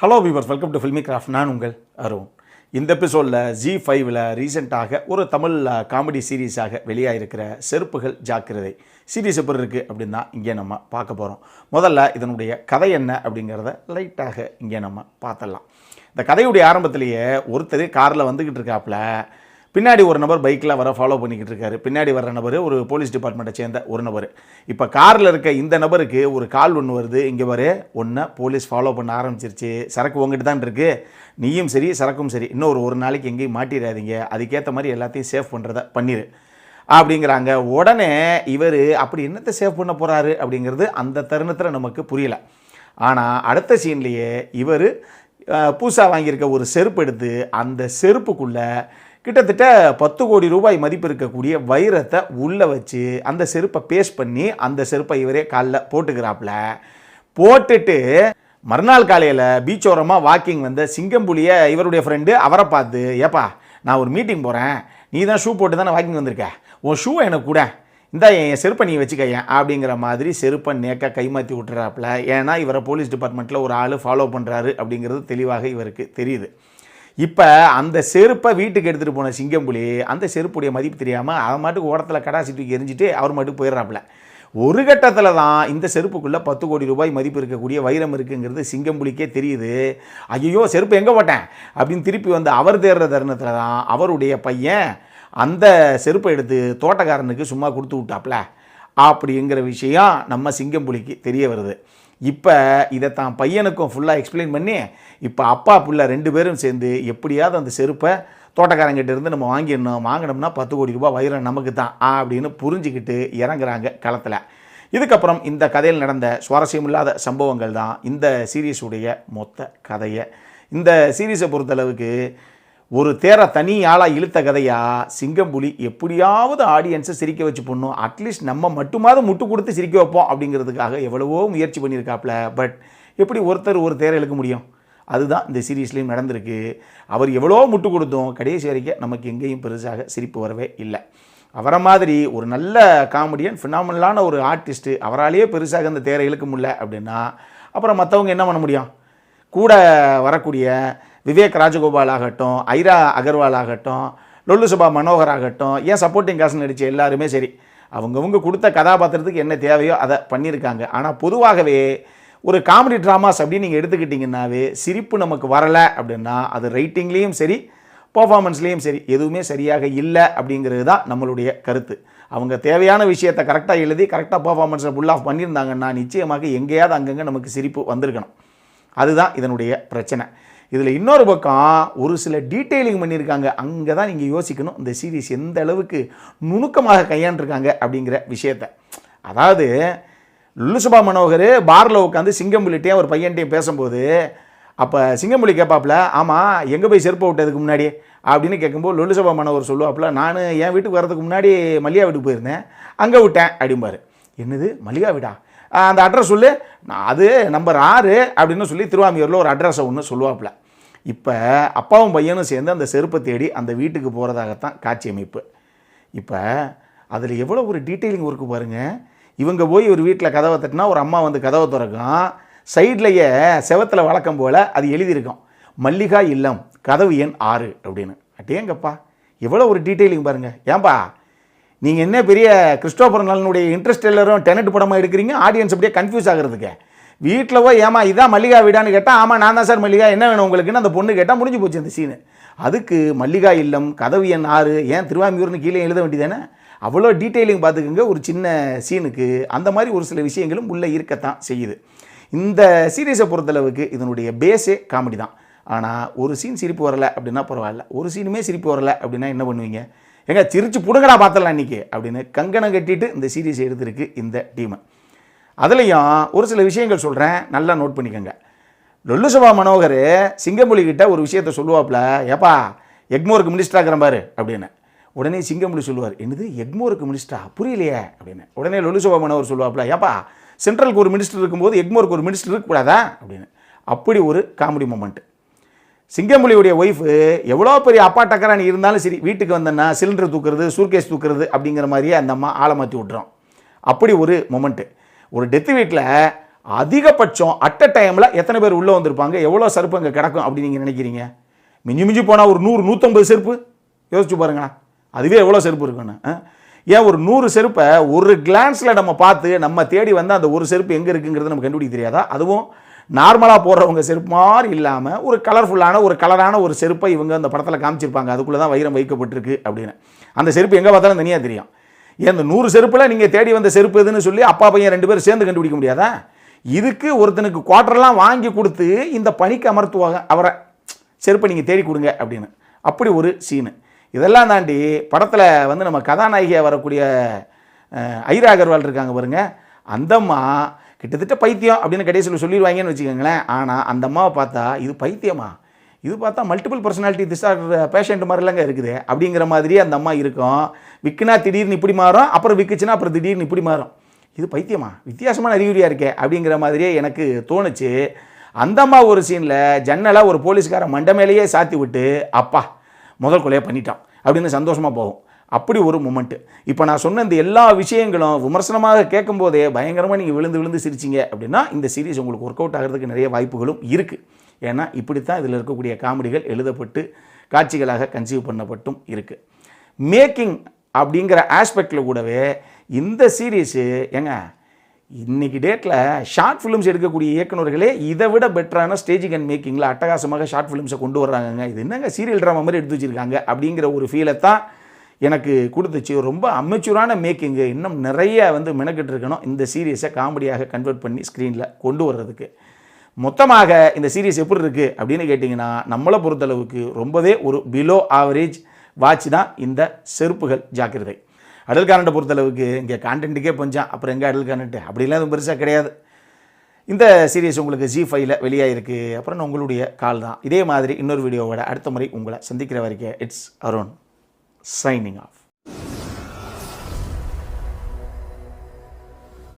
Hello viewers, welcome to Filmy Craft. நான் உங்கள் அருண். இந்த எபிசோடில் Zee5ல் ரீசெண்டாக ஒரு தமிழ் காமெடி சீரீஸாக வெளியாகிருக்கிற செருப்புகள் ஜாக்கிரதை சீரீஸ் எப்படி இருக்குது அப்படின்னு தான் இங்கே நம்ம பார்க்க போகிறோம். முதல்ல இதனுடைய கதை என்ன அப்படிங்கிறத லைட்டாக இங்கே நம்ம பார்த்துடலாம். இந்த கதையுடைய ஆரம்பத்திலேயே ஒருத்தர் காரில் வந்துக்கிட்டு இருக்காப்புல, பின்னாடி ஒரு நபர் பைக்கில் வர ஃபாலோ பண்ணிக்கிட்டு இருக்காரு. பின்னாடி வர்ற நபர் ஒரு போலீஸ் டிபார்ட்மெண்ட்டை சேர்ந்த ஒரு நபர். இப்போ காரில் இருக்க இந்த நபருக்கு ஒரு கால் ஒன்று வருது. இங்கே வர ஒன்றை போலீஸ் ஃபாலோ பண்ண ஆரம்பிச்சிருச்சு. சரக்கு உங்ககிட்ட தான் இருக்குது, நீயும் சரி சரக்கும் சரி, இன்னும் ஒரு நாளைக்கு எங்கேயும் மாட்டிடாதீங்க, அதுக்கேற்ற மாதிரி எல்லாத்தையும் சேவ் பண்ணுறத பண்ணிடு அப்படிங்கிறாங்க. உடனே இவர் அப்படி என்னத்தை சேவ் பண்ண போகிறாரு அப்படிங்கிறது அந்த தருணத்தில் நமக்கு புரியல. ஆனால் அடுத்த சீன்லேயே இவர் புதுசாக வாங்கியிருக்க ஒரு செருப்பு எடுத்து அந்த செருப்புக்குள்ளே கிட்டத்தட்ட 10 கோடி ரூபாய் மதிப்பு இருக்கக்கூடிய வைரத்தை உள்ளே வச்சு அந்த செருப்பை பேஸ்ட் பண்ணி அந்த செருப்பை இவரே காலில் போட்டுக்கிறாப்புல. போட்டுட்டு மறுநாள் காலையில் பீச்சோரமாக வாக்கிங் வந்த சிங்கம்புலியை இவருடைய ஃப்ரெண்டு அவரை பார்த்து, ஏப்பா நான் ஒரு மீட்டிங் போகிறேன், நீ தான் ஷூ போட்டு தானே வாக்கிங் வந்திருக்க, உன் ஷூவை எனக்கு கூட இந்த என் செருப்பை நீ வச்சுக்கையன் அப்படிங்கிற மாதிரி செருப்பை நேக்க கைமாற்றி விட்டுறாப்புல. ஏன்னா இவரை போலீஸ் டிபார்ட்மெண்ட்டில் ஒரு ஆள் ஃபாலோ பண்ணுறாரு அப்படிங்கிறது தெளிவாக இவருக்கு தெரியுது. இப்போ அந்த செருப்பை வீட்டுக்கு எடுத்துகிட்டு போன சிங்கம்புலி அந்த செருப்புடைய மதிப்பு தெரியாமல் அவன் மாட்டுக்கு ஓரத்தில் கடாசி தூக்கி எரிஞ்சிட்டு அவர் மாட்டுக்கு போயிடுறாப்புல. ஒரு கட்டத்தில் தான் இந்த செருப்புக்குள்ளே 10 கோடி ரூபாய் மதிப்பு இருக்கக்கூடிய வைரம் இருக்குங்கிறது சிங்கம்புலிக்கே தெரியுது. ஐயோ செருப்பு எங்கே போட்டேன் அப்படின்னு திருப்பி வந்து அவர் தேடுற தருணத்தில் தான் அவருடைய பையன் அந்த செருப்பை எடுத்து தோட்டக்காரனுக்கு சும்மா கொடுத்து விட்டாப்புல அப்படிங்கிற விஷயம் நம்ம சிங்கம்புலிக்கு தெரிய வருது. இப்போ இதை தான் பையனுக்கும் ஃபுல்லாக எக்ஸ்பிளைன் பண்ணி இப்போ அப்பா பிள்ளை 2 பேரும் சேர்ந்து எப்படியாவது அந்த செருப்பை தோட்டக்காரங்கிட்ட இருந்து நம்ம வாங்கினோம்னா 10 கோடி ரூபாய் வைரம் நமக்கு தான் அப்படின்னு புரிஞ்சுக்கிட்டு இறங்குறாங்க களத்தில். இதுக்கப்புறம் இந்த கதையில் நடந்த சுவாரஸ்யமில்லாத சம்பவங்கள் தான் இந்த சீரீஸுடைய மொத்த கதையை. இந்த சீரீஸை பொறுத்தளவுக்கு ஒரு தனி ஆளாக இழுத்த கதையாக சிங்கம்புலி எப்படியாவது ஆடியன்ஸை சிரிக்க வச்சு போடணும், அட்லீஸ்ட் நம்ம மட்டுமாவது முட்டு கொடுத்து சிரிக்க வைப்போம் அப்படிங்கிறதுக்காக எவ்வளவோ முயற்சி பண்ணியிருக்காப்புல. பட் எப்படி ஒரு தேரை இழுக்க முடியும்? அதுதான் இந்த சீரீஸ்லேயும் நடந்திருக்கு. அவர் எவ்வளோ முட்டு கொடுத்தோம், கடைசி வரைக்கும் நமக்கு எங்கேயும் பெருசாக சிரிப்பு வரவே இல்லை. அவரை மாதிரி ஒரு நல்ல காமெடியன், ஃபினாமினலான ஒரு ஆர்டிஸ்ட்டு, அவராலேயே பெருசாக அந்த தேரை இழுக்க முடியல அப்படின்னா அப்புறம் மற்றவங்க என்ன பண்ண முடியும்? கூட வரக்கூடிய விவேக் ராஜகோபால் ஆகட்டும், ஐரா அகர்வால் ஆகட்டும், லொல்லு சபா மனோகர் ஆகட்டும், ஏன் சப்போர்ட்டிங் காசு நடித்த எல்லாருமே சரி, அவங்கவுங்க கொடுத்த கதாபாத்திரத்துக்கு என்ன தேவையோ அதை பண்ணியிருக்காங்க. ஆனால் பொதுவாகவே ஒரு காமெடி ட்ராமாஸ் அப்படின்னு நீங்கள் எடுத்துக்கிட்டிங்கன்னாவே சிரிப்பு நமக்கு வரலை அப்படின்னா அது ரைட்டிங்லேயும் சரி பர்ஃபார்மன்ஸ்லேயும் சரி எதுவுமே சரியாக இல்லை அப்படிங்கிறது தான் நம்மளுடைய கருத்து. அவங்க தேவையான விஷயத்தை கரெக்டாக எழுதி கரெக்டாக பர்ஃபார்மன்ஸை ஃபுல் ஆஃப் பண்ணியிருந்தாங்கன்னா நிச்சயமாக எங்கேயாவது அங்கங்கே நமக்கு சிரிப்பு வந்திருக்கணும். அதுதான் இதனுடைய பிரச்சனை. இதில் இன்னொரு பக்கம் ஒரு சில டீட்டெயிலிங் பண்ணியிருக்காங்க. அங்கே தான் நீங்கள் யோசிக்கணும் இந்த சீரீஸ் எந்த அளவுக்கு நுணுக்கமாக கையாண்டிருக்காங்க அப்படிங்கிற விஷயத்தை. அதாவது லுல்லுசுபா மனோகர் பாரில் உட்காந்து சிங்கம்புலிட்டையும் ஒரு பையன்ட்டையும் பேசும்போது அப்போ சிங்கம்புலி கேட்பாப்புல, ஆமாம் எங்கே போய் செருப்பை விட்டதுக்கு முன்னாடி அப்படின்னு கேட்கும்போது லுல்லுசுபா மனோகர் சொல்லுவாப்புல, நான் என் வீட்டுக்கு வரதுக்கு முன்னாடி மல்லிகா வீட்டுக்கு போயிருந்தேன், அங்கே விட்டேன் அப்படிம்பாரு. என்னது மல்லிகா வீடா? அந்த அட்ரஸ் சொல்லு, அது நம்பர் 6 அப்படின்னு சொல்லி திருவாமியூரில் ஒரு அட்ரஸை ஒன்று சொல்லுவாப்புல. இப்போ அப்பாவும் பையனும் சேர்ந்து அந்த செருப்பை தேடி அந்த வீட்டுக்கு போகிறதாகத்தான் காட்சி அமைப்பு. இப்போ அதில் எவ்வளோ ஒரு டீட்டெயிலிங் ஒர்க்கு பாருங்கள். இவங்க போய் ஒரு வீட்டில் கதவை தட்டினா ஒரு அம்மா வந்து கதவை திறக்கும், சைட்லேயே செவத்தில் வழக்கம் போல் அது எழுதியிருக்கும், மல்லிகா இல்லம் கதவு எண் 6 அப்படின்னு. அட்டேங்கப்பா எவ்வளோ ஒரு டீட்டெயிலிங் பாருங்கள். ஏன்பா நீங்கள் என்ன பெரிய கிறிஸ்டோபர் நலனுடைய இன்ட்ரெஸ்ட் எல்லாரும் டெனட் படமாக எடுக்கிறீங்க, ஆடியன்ஸ் அப்படியே கன்ஃபியூஸ் ஆகிறதுக்கு. வீட்டில் போய் ஏமா இதான் மல்லிகா வீடான்னு கேட்டால், ஆமாம் நான் தான் சார் மல்லிகா, என்ன வேணும் உங்களுக்குன்னு அந்த பொண்ணு கேட்டால் முடிஞ்சு போச்சு அந்த சீனு. அதுக்கு மல்லிகா இல்லம் கதவு எண் 6 ஏன் திருவாமியூர்னு கீழே எழுத வேண்டியதானே? அவ்வளோ டீட்டெயிலிங் பார்த்துக்குங்க ஒரு சின்ன சீனுக்கு. அந்த மாதிரி ஒரு சில விஷயங்களும் உள்ளே இருக்கத்தான் செய்யுது. இந்த சீரீஸை பொறுத்தளவுக்கு இதனுடைய பேஸே காமெடி தான். ஆனால் ஒரு சீன் சிரிப்பு வரலை அப்படின்னா பரவாயில்ல, ஒரு சீனுமே சிரிப்பு வரலை அப்படின்னா என்ன பண்ணுவீங்க? எங்க சிரிச்சு புடுங்கடா பார்த்தலாம் இன்றைக்கி அப்படின்னு கங்கணம் கட்டிட்டு இந்த சீரீஸ் எடுத்திருக்கு இந்த டீமை. அதுலேயும் ஒரு சில விஷயங்கள் சொல்கிறேன், நல்லா நோட் பண்ணிக்கோங்க. லொல்லுசபா மனோகர் சிங்கம்புலி கிட்ட ஒரு விஷயத்தை சொல்லுவாப்புல, ஏப்பா எக்மோருக்கு மினிஸ்டர் ஆகிற பாரு அப்படின்னு. உடனே சிங்கம்புலி சொல்லுவார், என்னது எக்மோருக்கு மினிஸ்டரா புரியலையே அப்படின்னு. உடனே லொல்லுசபா மனோகர் சொல்லுவாப்புல, ஏப்பா சென்ட்ரலுக்கு ஒரு மினிஸ்டர் இருக்கும்போது எக்மோருக்கு ஒரு மினிஸ்டர் இருக்கக்கூடாதா அப்படின்னு. அப்படி ஒரு காமெடி மொமெண்ட்டு. சிங்கம்புலியுடைய ஒய்ஃபு எவ்வளோ பெரிய அப்பா டக்கரானி இருந்தாலும் சரி, வீட்டுக்கு வந்தேன்னா சிலிண்டர் தூக்குறது சூர்கேஸ் தூக்குறது அப்படிங்கிற மாதிரியே அந்த அம்மா ஆளை மாற்றி விட்றோம். அப்படி ஒரு மொமெண்ட்டு. ஒரு டெத்து வீட்டில் அதிகபட்சம் அட் அ டைமில் எத்தனை பேர் உள்ளே வந்திருப்பாங்க, எவ்வளோ செருப்பு அங்கே கிடக்கும் அப்படின்னு நீங்கள் நினைக்கிறீங்க? மிஞ்சி மிஞ்சி போனால் ஒரு 100-150 செருப்பு யோசிச்சு பாருங்களா, அதுவே எவ்வளோ செருப்பு இருக்குன்னு. ஏன் ஒரு 100 செருப்பை ஒரு கிளான்ஸில் நம்ம பார்த்து நம்ம தேடி வந்து அந்த ஒரு செருப்பு எங்கே இருக்குங்கிறது நமக்கு கண்டுபிடிக்க தெரியாதா? அதுவும் நார்மலாக போடுறவங்க செருப்பு மாதிரி இல்லாமல் ஒரு கலர்ஃபுல்லான ஒரு கலரான ஒரு செருப்பை இவங்க அந்த படத்தில் காமிச்சிருப்பாங்க, அதுக்குள்ளே தான் வைரம் வைக்கப்பட்டிருக்கு அப்படின்னு. அந்த செருப்பு எங்கே பார்த்தாலும் தனியாக தெரியும். ஏன் இந்த 100 செருப்பில் நீங்கள் தேடி வந்த செருப்பு எதுன்னு சொல்லி அப்பா பையன் 2 பேரும் சேர்ந்து கண்டுபிடிக்க முடியாதா? இதுக்கு ஒருத்தனுக்கு குவார்ட்டர்லாம் வாங்கி கொடுத்து இந்த பணிக்கு அமர்த்துவாங்க, அவரை செருப்பை நீங்கள் தேடி கொடுங்க அப்படின்னு. அப்படி ஒரு சீனு. இதெல்லாம் தாண்டி படத்தில் வந்து நம்ம கதாநாயகியாக வரக்கூடிய ஐரா அகர்வால் இருக்காங்க பாருங்க, அந்தம்மா கிட்டத்தட்ட பைத்தியம் அப்படின்னு கடைசியில் சொல்லிடுவாங்கன்னு வச்சுக்கோங்களேன். ஆனால் அந்த அம்மாவை பார்த்தா இது பைத்தியமா, இது பார்த்தா மல்டிபிள் பர்சனாலிட்டி டிஸார்டர் பேஷண்ட் மாதிரிலாங்க இருக்குது அப்படிங்கிற மாதிரியே அந்த அம்மா இருக்கும். விற்குனா திடீர்னு இப்படி மாறும், அப்புறம் விற்குச்சுன்னா அப்புறம் திடீர்னு இப்படி மாறும். இது பைத்தியமா, வித்தியாசமான அறிகுறியாக இருக்கே அப்படிங்கிற மாதிரியே எனக்கு தோணுச்சு. அந்த அம்மா ஒரு சீனில் ஜன்னலை ஒரு போலீஸ்கார மண்டை மேலேயே சாத்தி விட்டு அப்பா முதல் கொலையை பண்ணிட்டான் அப்படின்னு சந்தோஷமாக போகும். அப்படி ஒரு மொமெண்ட்டு. இப்போ நான் சொன்ன இந்த எல்லா விஷயங்களும் விமர்சனமாக கேட்கும் போதே பயங்கரமாக நீங்கள் விழுந்து சிரிச்சிங்க அப்படின்னா இந்த சீரிஸ் உங்களுக்கு ஒர்க் அவுட் ஆகிறதுக்கு நிறைய வாய்ப்புகளும் இருக்குது. ஏன்னா இப்படித்தான் இதில் இருக்கக்கூடிய காமெடிகள் எழுதப்பட்டு காட்சிகளாக கன்சீவ் பண்ணப்பட்டும் இருக்குது. மேக்கிங் அப்படிங்கிற ஆஸ்பெக்டில் கூடவே இந்த சீரீஸு ஏங்க இன்றைக்கி டேட்டில் ஷார்ட் ஃபிலிம்ஸ் எடுக்கக்கூடிய இயக்குநர்களே இதை விட பெட்டரான ஸ்டேஜிங் அண்ட் மேக்கிங்கில் அட்டகாசமாக ஷார்ட் ஃபிலிம்ஸை கொண்டு வர்றாங்க. இது என்னங்க சீரியல் ட்ராமா மாதிரி எடுத்து வச்சுருக்காங்க அப்படிங்கிற ஒரு ஃபீலை தான் எனக்கு கொடுத்துச்சு. ரொம்ப அமெச்சூரான மேக்கிங்கு, இன்னும் நிறைய வந்து மெனக்கிட்டு இருக்கணும் இந்த சீரீஸை காமெடியாக கன்வெர்ட் பண்ணி ஸ்க்ரீனில் கொண்டு வர்றதுக்கு. மொத்தமாக இந்த சீரீஸ் எப்படி இருக்குது அப்படின்னு கேட்டிங்கன்னா நம்மளை பொறுத்தளவுக்கு ரொம்பவே ஒரு பிலோ ஆவரேஜ் வாட்ச் தான் இந்த செருப்புகள் ஜாக்கிரதை. அடல் கானட்டை பொறுத்தளவுக்கு இங்கே கான்டென்ட்டுக்கே பஞ்சம், அப்புறம் எங்கே அடல் கானட்டு அப்படிலாம் எதுவும் பெருசாக கிடையாது. இந்த சீரீஸ் உங்களுக்கு Zee5ல வெளியாகிருக்கு. அப்புறம் உங்களுடைய கால் தான். இதே மாதிரி இன்னொரு வீடியோவோட அடுத்த முறை உங்களை சந்திக்கிற வரைக்கும் இட்ஸ் அருண் சைனிங் ஆஃப்.